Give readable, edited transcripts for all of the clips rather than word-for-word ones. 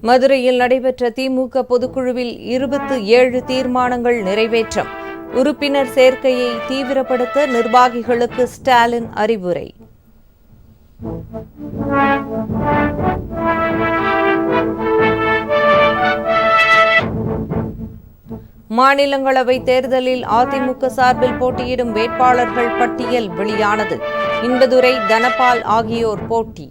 மதுரையில் நடைபெற்ற திமுக பொதுக்குழுவில் 27 தீர்மானங்கள் நிறைவேற்றம். உறுப்பினர் சேர்க்கையை தீவிரப்படுத்த நிர்வாகிகளுக்கு ஸ்டாலின் அறிவுரை. மாநிலங்களவை தேர்தலில் அதிமுக சார்பில் போட்டியிடும் வேட்பாளர்கள் பட்டியல் வெளியானது. இன்பதுரை, தனபால் ஆகியோர் போட்டி.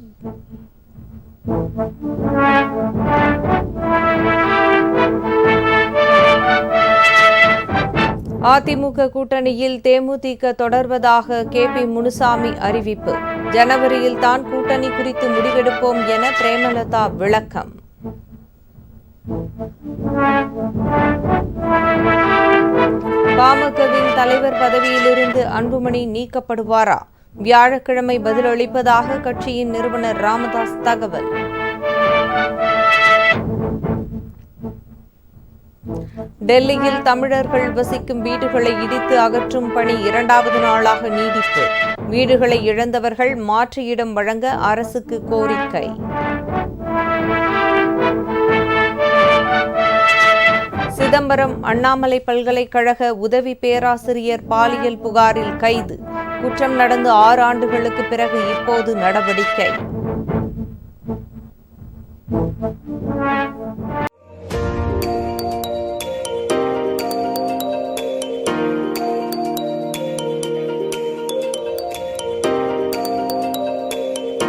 அதிமுக கூட்டணியில் தேமுதிக தொடர்வதாக கே.பி. முனுசாமி அறிவிப்பு. ஜனவரியில் தான் கூட்டணி குறித்து முடிவெடுப்போம் என பிரேமலதா விளக்கம். பாமகவின் தலைவர் பதவியிலிருந்து அன்புமணி நீக்கப்படுவாரா? வியாழக்கிழமை பதிலளிப்பதாக கட்சியின் நிறுவனர் ராமதாஸ் தகவல். டெல்லியில் தமிழர்கள் வசிக்கும் வீடுகளை இடித்து அகற்றும் பணி 2வது நாளாக நீடிப்பு. வீடுகளை இழந்தவர்கள் மாற்று இடம் வழங்க அரசுக்கு கோரிக்கை. சிதம்பரம் அண்ணாமலை பல்கலைக்கழக உதவி பேராசிரியர் பாலியல் புகாரில் கைது. குற்றம் நடந்து 6 ஆண்டுகளுக்கு பிறகு இப்போது நடவடிக்கை.